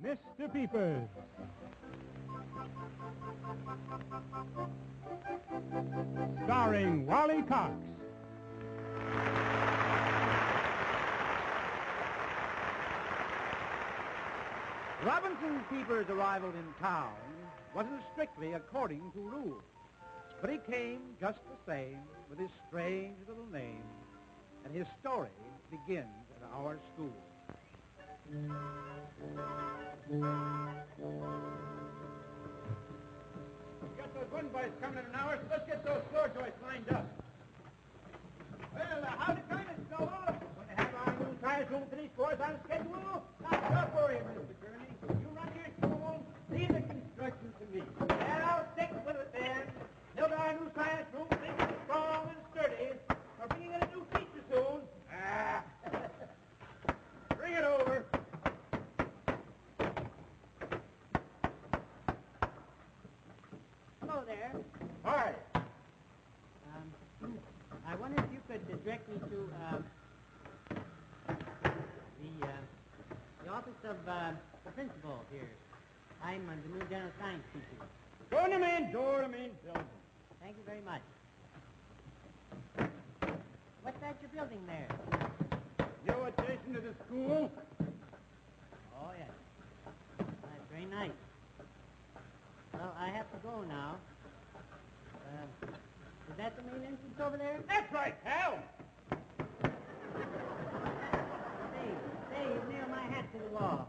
Mr. Peepers. Starring Wally Cox. Robinson Peepers' arrival in town wasn't strictly according to rules, but he came just the same with his strange little name, and his story begins at our school. Got those one boys coming in an hour, so let's get those floor joists lined up. Well, how's it going, Mr. Noble? Going to have our new science room finished for us on schedule? Don't worry, Mr. Gurney. You run your school, leave the construction to me. And I'll stick with it then. Build our new science room, make it strong and sturdy. We're bringing in a new teacher soon. Bring it over. Hello there. Hi. I wonder if you could direct me to the office of the principal here. I'm the new general science teacher. Go in the main door, the main building. Thank you very much. What's that you're building there? New addition to the school. Oh, yes. That's very nice. Well, I have to go now. Is that the main entrance over there? That's right, pal. Say, you've nailed my hat to the wall.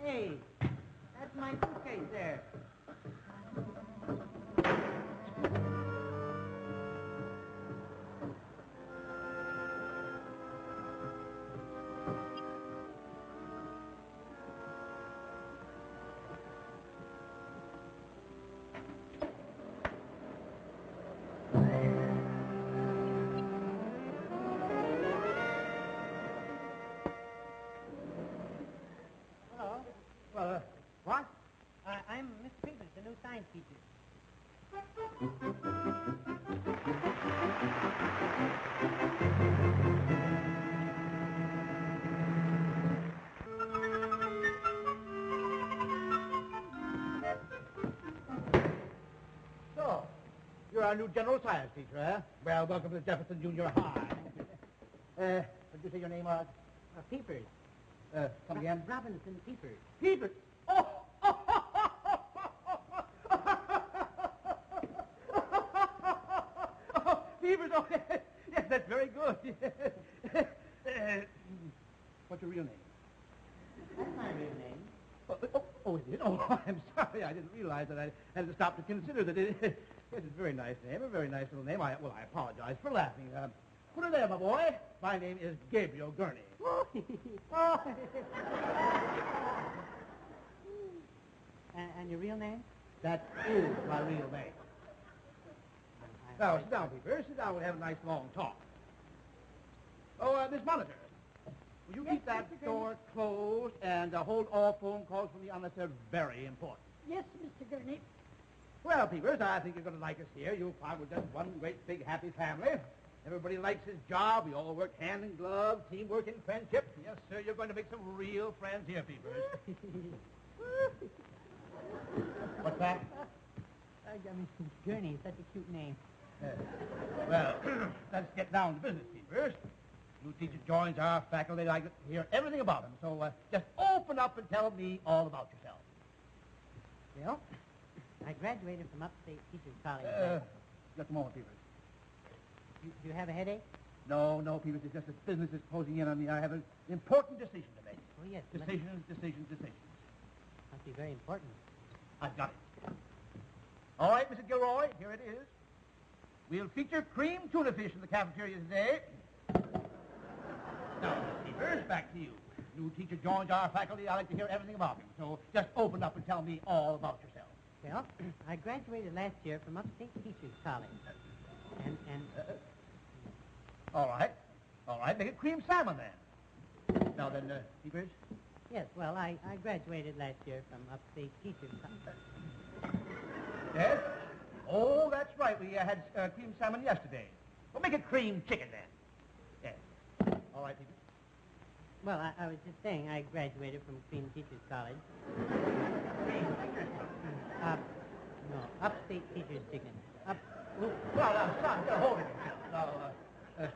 Hey, that's my suitcase there. Hello. Well, what? I'm Mr. Peepers, the new science teacher. So, you're our new general science teacher, eh? Well, welcome to Jefferson Junior High. What did you say your name was? Peepers. Come again? Robinson Peepers. Peepers. Oh! Peepers, oh, yes, that's very good. What's your real name? That's my real name. Oh, it is? Oh, I'm sorry. I didn't realize that. I had to stop to consider that it... Yes, it's a very nice name, a very nice little name. I apologize for laughing. Put it there, my boy. My name is Gabriel Gurney. And your real name? That is my real name. Now, sit down, Peepers. Sit down. We'll have a nice long talk. Oh, Miss Monitor, will you keep that door closed and hold all phone calls from me unless they're very important? Yes, Mr. Gurney. Well, Peepers, I think you're going to like us here. You'll find we're just one great, big, happy family. Everybody likes his job. We all work hand in glove, teamwork and friendship. Yes, sir, you're going to make some real friends here, Peepers. What's that? Mr. Gurney, such a cute name. Well, let's get down to business, Peepers. New teacher joins our faculty. I'd like to hear everything about him. So just open up and tell me all about yourself. Well, I graduated from Upstate Teachers College. Just a moment, Peepers. Do you have a headache? No, Peepers. It's just that business is closing in on me. I have an important decision to make. Oh, yes. Decisions. Must be very important. I've got it. All right, Mr. Gilroy, here it is. We'll feature cream tuna fish in the cafeteria today. Now, Peepers, back to you. New teacher joins our faculty. I'd like to hear everything about him. So just open up and tell me all about yourself. Well, I graduated last year from Upstate Teachers College. And All right. Make it cream salmon, then. Now then, Peepers. Yes, well, I graduated last year from upstate teachers. Yes? Oh, that's right. We had cream salmon yesterday. Well, make it cream chicken then. Yes. All right, Peepers. Well, I was just saying I graduated from Queen Teachers College. No, upstate teachers chicken. Well, son, hold it. Now,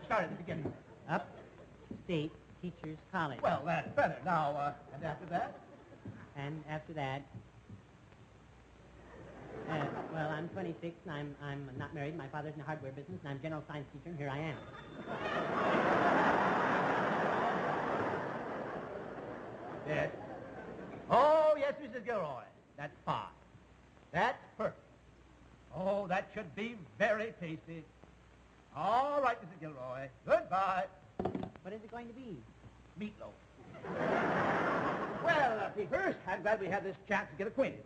start at the beginning. Upstate Teachers College. Well, that's better. Now, and after that? And after that, well, I'm 26 and I'm not married. My father's in the hardware business and I'm general science teacher and here I am. Yes. Oh, yes, Mrs. Gilroy. That's fine. That's perfect. Oh, that should be very tasty. All right, Mrs. Gilroy. Goodbye. What is it going to be? Meatloaf. Well, Peepers, I'm glad we had this chance to get acquainted.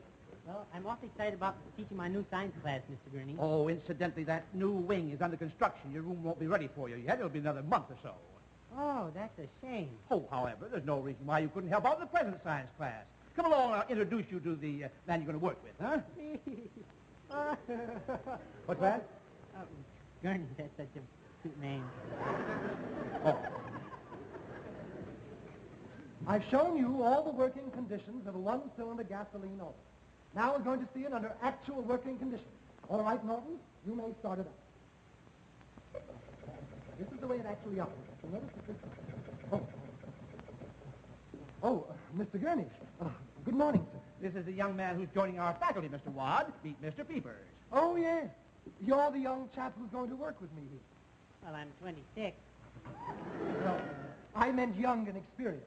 Well, I'm awfully excited about teaching my new science class, Mr. Gurney. Oh, incidentally, that new wing is under construction. Your room won't be ready for you yet. It'll be another month or so. Oh, that's a shame. Oh, however, there's no reason why you couldn't help out in the present science class. Come along, I'll introduce you to the man you're going to work with, huh? What's that? Gurney, that's such a cute name. Oh. I've shown you all the working conditions of a one-cylinder gasoline oven. Now we're going to see it under actual working conditions. All right, Norton, you may start it up. This is the way it actually operates. You notice Mr. Gurney. Good morning, sir. This is the young man who's joining our faculty, Mr. Wadd. Meet Mr. Peepers. Oh, yes. You're the young chap who's going to work with me here. Well, I'm 26. Well, I meant young and experienced.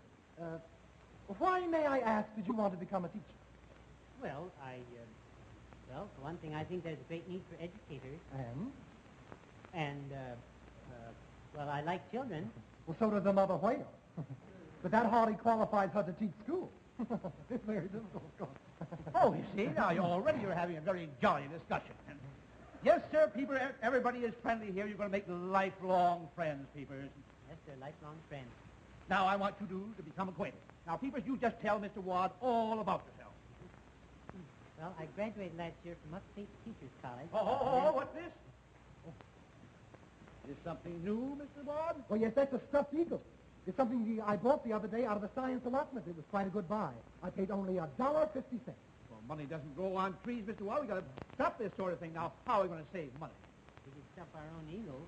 Why, may I ask, did you want to become a teacher? Well, well, for one thing, I think there's a great need for educators. And, well, I like children. Well, so does the mother whale. But that hardly qualifies her to teach school. It's very difficult, of course. Oh, you see, now you're having a very jolly discussion. Yes, sir, Peepers, everybody is friendly here. You're going to make lifelong friends, Peepers. Yes, they're lifelong friends. Now, I want you to become acquainted. Now, Peepers, you just tell Mr. Wadd all about yourself. Well, I graduated last year from Upstate Teachers College. What's this? Is something new, Mr. Wadd? Oh, yes, that's a stuffed eagle. It's something I bought the other day out of the science allotment. It was quite a good buy. I paid only $1.50. Well, money doesn't grow on trees, Mr. Wadd. We've got to stop this sort of thing. Now, how are we going to save money? We could stuff our own eagles.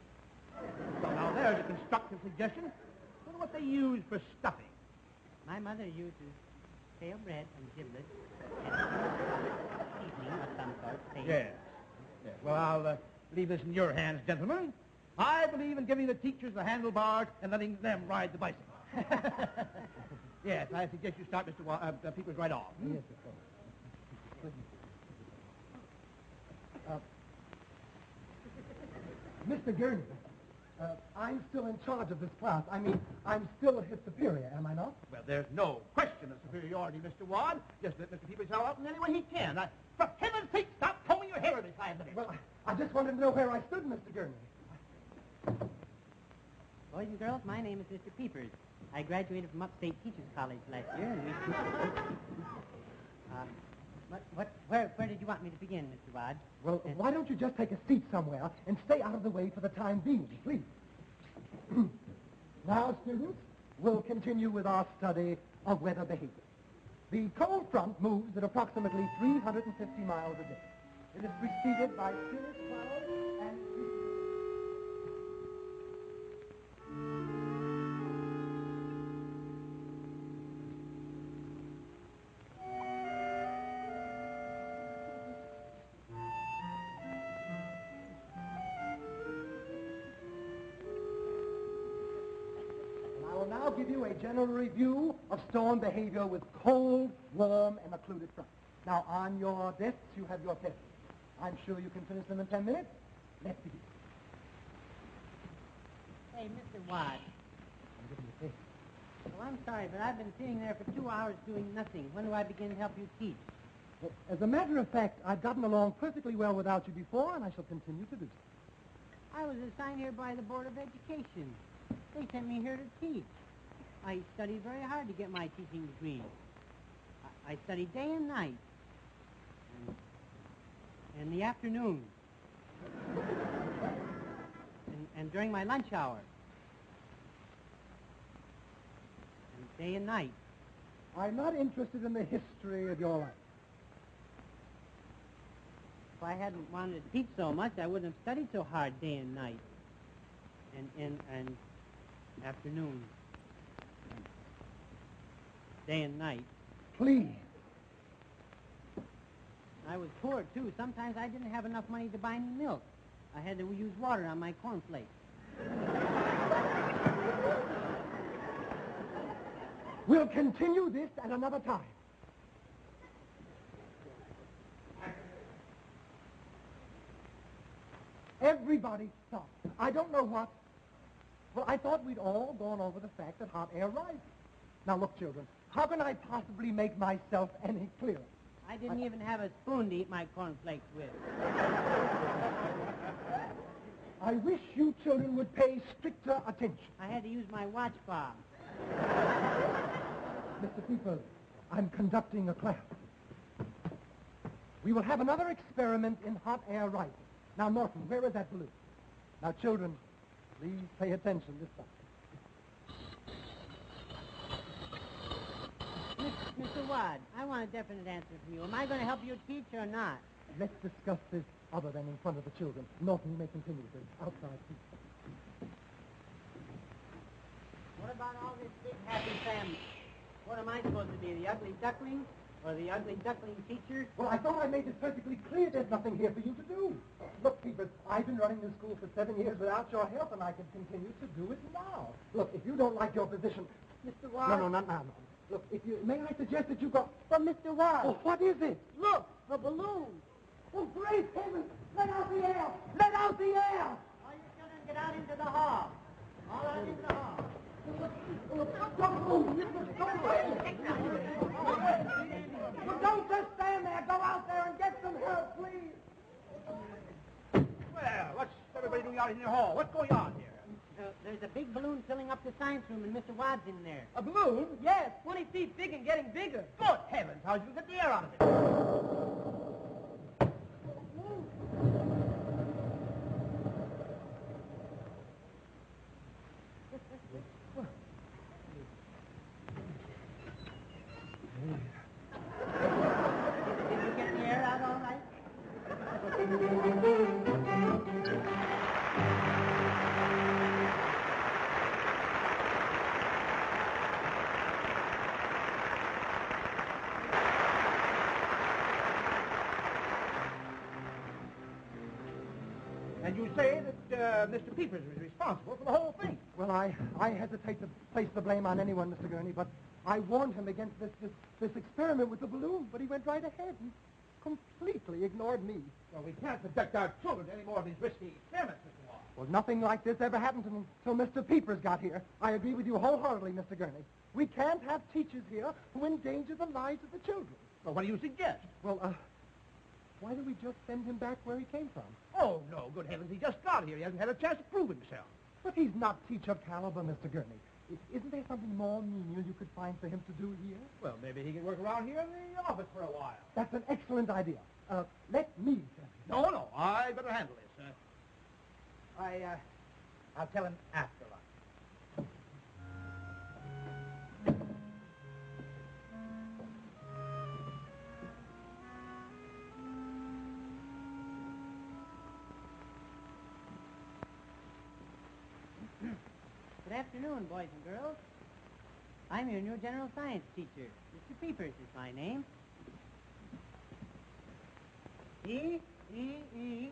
So now there's a constructive suggestion. I wonder what they use for stuffing. My mother uses stale bread and giblets and seasoning of some sort. Yes. Well, I'll leave this in your hands, gentlemen. I believe in giving the teachers the handlebars and letting them ride the bicycle. Yes, I suggest you start Mr. Peepers right off. Yes, of course. Mr. Gurney, I'm still in charge of this class. I mean, I'm still his superior, am I not? Well, there's no question of superiority, Mr. Wadd. Just let Mr. Peepers help out in any way he can. For heaven's sake, stop combing your hair every 5 minutes. Well, I just wanted to know where I stood, Mr. Gurney. Boys and girls, my name is Mr. Peepers. I graduated from Upstate Teachers College last year, and where did you want me to begin, Mr. Wadd? Well, why don't you just take a seat somewhere and stay out of the way for the time being, please? Now, students, we'll continue with our study of weather behavior. The cold front moves at approximately 350 miles a day. It is preceded by cirrus clouds and... I will now give you a general review of storm behavior with cold, warm, and occluded front. Now, on your desks, you have your tests. I'm sure you can finish them in 10 minutes. Let's begin. Hey, Mr. Watt. Well, I'm sorry, but I've been sitting there for 2 hours doing nothing. When do I begin to help you teach? Well, as a matter of fact, I've gotten along perfectly well without you before, and I shall continue to do so. I was assigned here by the Board of Education. They sent me here to teach. I studied very hard to get my teaching degree. I studied day and night. And in the afternoon. And during my lunch hour. And day and night. I'm not interested in the history of your life. If I hadn't wanted to teach so much, I wouldn't have studied so hard day and night. And afternoon. Day and night. Please. I was poor, too. Sometimes I didn't have enough money to buy any milk. I had to use water on my cornflakes. We'll continue this at another time. Everybody stop. I don't know what. Well, I thought we'd all gone over the fact that hot air rises. Now, look, children, how can I possibly make myself any clearer? I didn't even have a spoon to eat my cornflakes with. I wish you children would pay stricter attention. I had to use my watch fob. Mr. Peepers, I'm conducting a class. We will have another experiment in hot air rising. Now, Norton, where is that balloon? Now, children, please pay attention this time. Mr. Wadd, I want a definite answer from you. Am I going to help you teach or not? Let's discuss this other than in front of the children. Norton, you may continue this outside, please. What about all this big happy family? What am I supposed to be, the ugly duckling? Or the ugly duckling teacher? Well, I thought I made this perfectly clear. There's nothing here for you to do. Look, Peepers, I've been running this school for 7 years without your help, and I can continue to do it now. Look, if you don't like your position... Mr. Wadd? No, not now. Look, may I suggest that you go... But Mr. Wadd! Oh, what is it? Look, a balloon! Oh, great heavens! Let out the air! Let out the air! All you children get out into the hall. All out into the hall. Don't just stand there. Go out there and get some help, please. Well, what's everybody doing out in the hall? What's going on here? There's a big balloon filling up the science room, and Mr. Wadd's in there. A balloon? Yes, 20 feet big and getting bigger. Good heavens, how'd you get the air out of it? Did you get the air out all right? And you say that Mr. Peepers was responsible for the whole thing. Well, I hesitate to place the blame on anyone, Mr. Gurney, but I warned him against this experiment with the balloon, but he went right ahead and completely ignored me. Well, we can't subject our children to any more of these risky experiments, Mr. Watt. Well, nothing like this ever happened to me until Mr. Peepers got here. I agree with you wholeheartedly, Mr. Gurney. We can't have teachers here who endanger the lives of the children. Well, what do you suggest? Well, why don't we just send him back where he came from? Oh, no, good heavens, he just got here. He hasn't had a chance to prove himself. But he's not teacher caliber, Mr. Gurney. Isn't there something more menial you could find for him to do here? Well, maybe he can work around here in the office for a while. That's an excellent idea. Let me tell you. No, I better handle this. I'll tell him after lunch. Good afternoon, boys and girls. I'm your new general science teacher. Mr. Peepers is my name. P-E-E-P-E-R-S.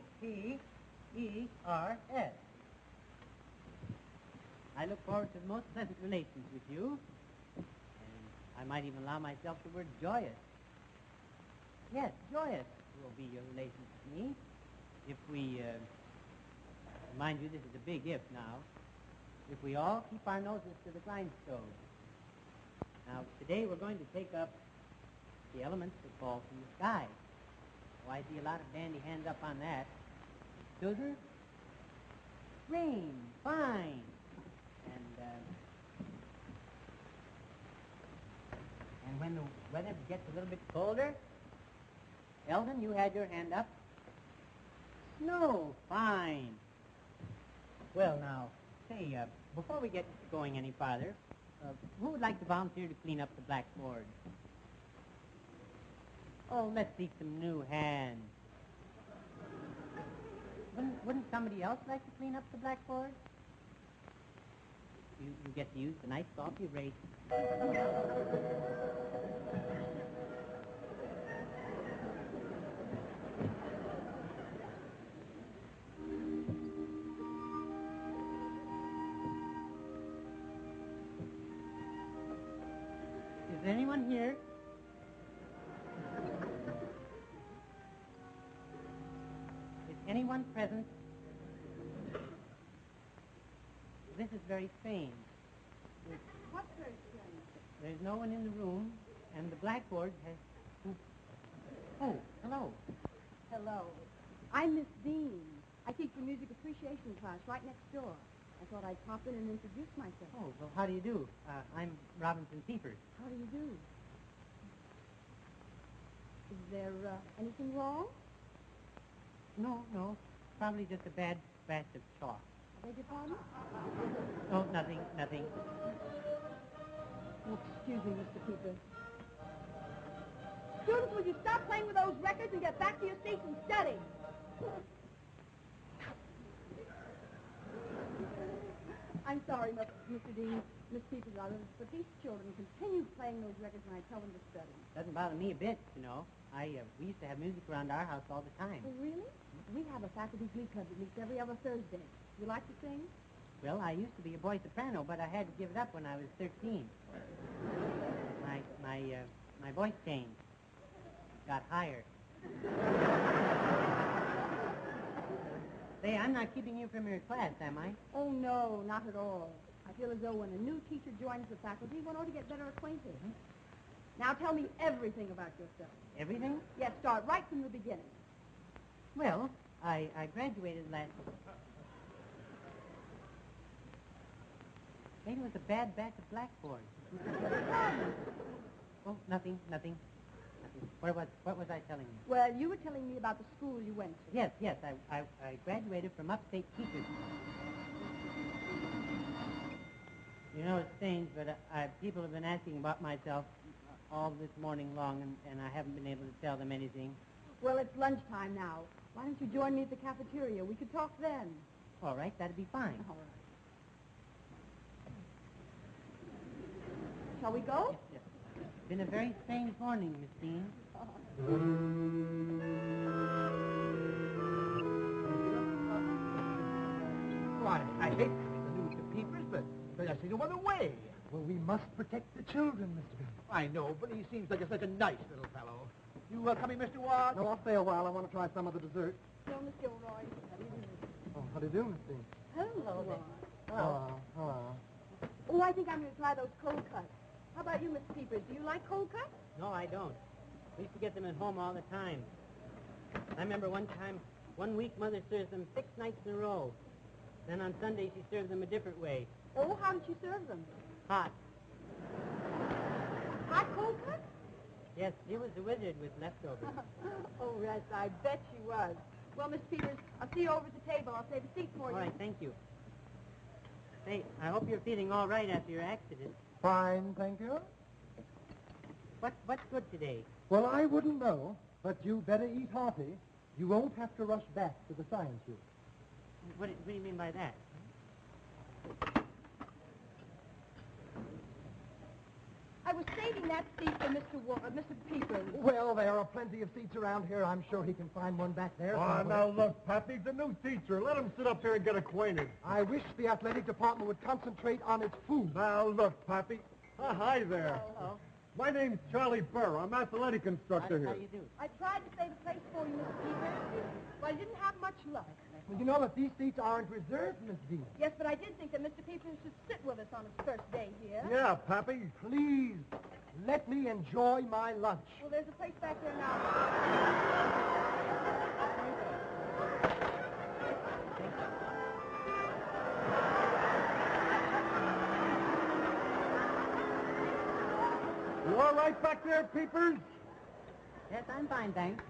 I look forward to the most pleasant relations with you. And I might even allow myself the word joyous. Yes, joyous will be your relations with me. If we, mind you, this is a big if now. If we all keep our noses to the grindstone. Now, today we're going to take up the elements that fall from the sky. Oh, I see a lot of dandy hands up on that. Susan? Rain, fine. And when the weather gets a little bit colder. Eldon, you had your hand up. Snow, fine. Well, now, say, before we get going any farther, who would like to volunteer to clean up the blackboard? Oh, let's see some new hands. Wouldn't somebody else like to clean up the blackboard? You get to use the nice soft erase. Is there anyone here? Is anyone present? This is very strange. What's very strange? There's no one in the room, and the blackboard has... Oh, hello. Hello. I'm Miss Dean. I teach the music appreciation class right next door. I thought I'd pop in and introduce myself. Oh, well, how do you do? I'm Robinson Peepers. How do you do? Is there anything wrong? No. Probably just a bad batch of chalk. I beg your pardon? Oh, nothing. Oh, excuse me, Mr. Peepers. Students, would you stop playing with those records and get back to your seats and study? I'm sorry, Mr. Dean, Miss Peepers, but these children continue playing those records when I tell them to study. Doesn't bother me a bit, you know. We used to have music around our house all the time. Oh, really? We have a faculty glee club that meets every other Thursday. You like to sing? Well, I used to be a boy soprano, but I had to give it up when I was 13. My voice changed. Got higher. Say, I'm not keeping you from your class, am I? Oh, no, not at all. I feel as though when a new teacher joins the faculty, one ought to get better acquainted. Mm-hmm. Now tell me everything about yourself. Everything? Yes, start right from the beginning. Well, I graduated last... Maybe it was a bad batch of blackboards. Oh, nothing. What was I telling you? Well, you were telling me about the school you went to. Yes, I graduated from upstate Peepers. You know, it's strange, but people have been asking about myself all this morning long, and I haven't been able to tell them anything. Well, it's lunchtime now. Why don't you join me at the cafeteria? We could talk then. All right, that'd be fine. All right. Shall we go? Yes. It's been a very strange morning, Miss Dean. Why, I hate giving the news to Peepers, but I see no other way. Well, we must protect the children, Mr. Dean. I know, but he seems like such a nice little fellow. You coming, Mr. Watts? No, I'll stay a while. I want to try some of the dessert. Hello, Miss Gilroy. Oh, how do you do, Miss Dean? Hello there. Hello. Oh, I think I'm going to try those cold cuts. How about you, Miss Peepers? Do you like cold cuts? No, I don't. We used to get them at home all the time. I remember one week, Mother served them 6 nights in a row. Then on Sunday, she served them a different way. Oh, how did she serve them? Hot. Hot cold cuts? Yes, she was a wizard with leftovers. Oh, yes, I bet she was. Well, Miss Peepers, I'll see you over at the table. I'll save a seat for you. All right, thank you. Hey, I hope you're feeling all right after your accident. Fine, thank you. What's good today? Well, I wouldn't know, but you better eat hearty. You won't have to rush back to the science room. What do you mean by that? I was saving that seat for Mr. Peepers. Well, there are plenty of seats around here. I'm sure he can find one back there. Oh, somewhere. now look, Pappy, he's a new teacher. Let him sit up here and get acquainted. I wish the athletic department would concentrate on its food. Now look, Pappy. Hi there. Hello. My name's Charlie Burr. I'm athletic instructor How here. do you do? I tried to save a place for you, Mr. Peepers, but I didn't have much luck. Well, you know that these seats aren't reserved, Miss Dean. Yes, but I did think that Mr. Peepers should sit with us on his first day here. Yeah, Pappy. Please, let me enjoy my lunch. Well, there's a place back there now. You all right back there, Peepers? Yes, I'm fine, thanks.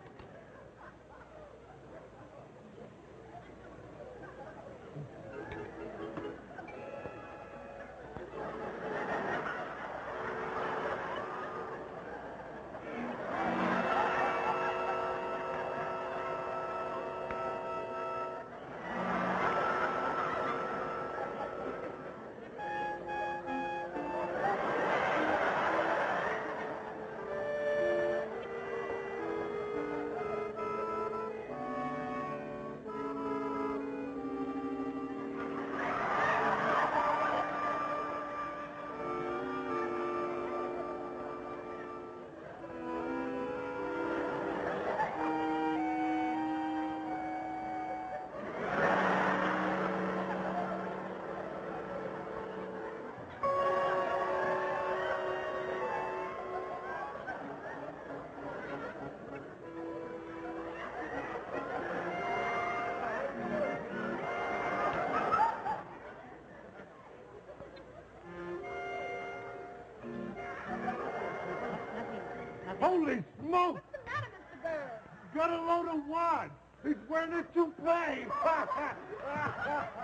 Holy smoke! What's the matter, Mr. Bird? Got a load of wads. He's wearing a toupee.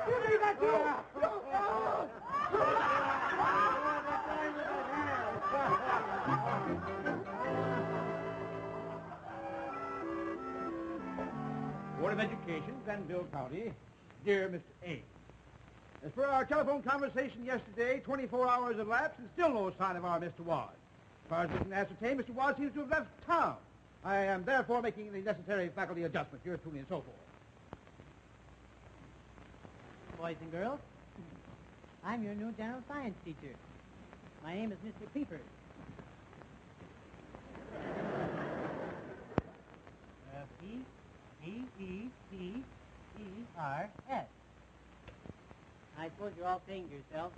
You leave that too! Board of Education, Glenville County. Dear Mr. A. As per our telephone conversation yesterday, 24 hours have elapsed and still no sign of our Mr. Ward. As far as we can ascertain, Mr. Ward seems to have left town. I am therefore making the necessary faculty adjustments. Yours truly and so forth. Boys and girls, I'm your new general science teacher. My name is Mr. Peepers. P-E-E-P-E-R-S. I suppose you're all saying to yourselves,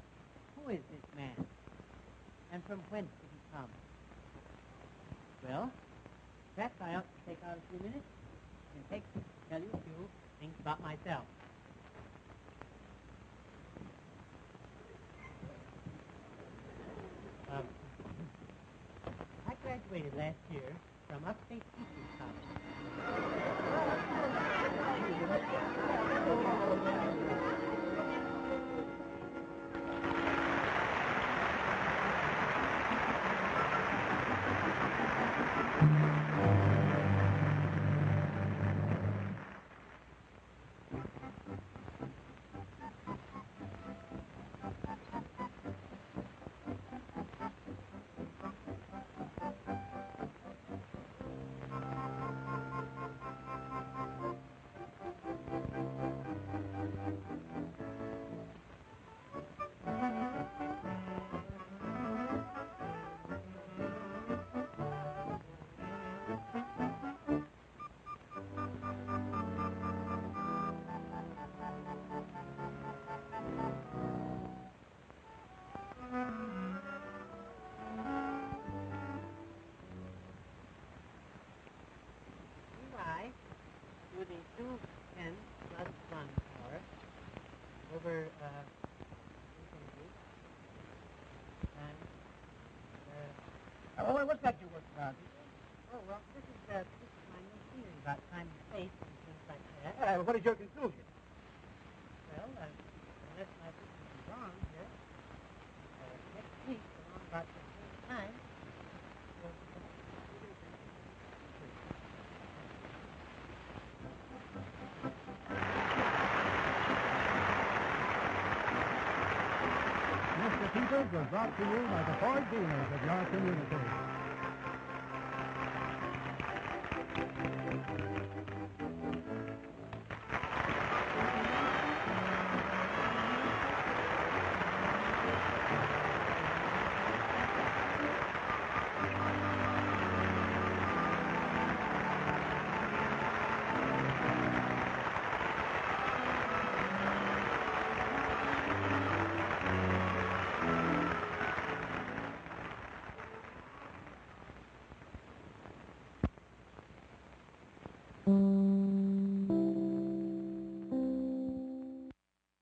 who is this man? And from whence did he come? Well, perhaps I ought to take out a few minutes and tell you a few things about myself. I graduated last year from Upstate Teachers College. Do the 210 plus 1 hour over infinity. And What's that you're working on? oh well, this is my new theory about time and space and things like that. What is your conclusion? Well, unless my picture is wrong here, next week around about the same time, we'll be computers and Mr. Peepers was brought to you by the Ford dealers of your community.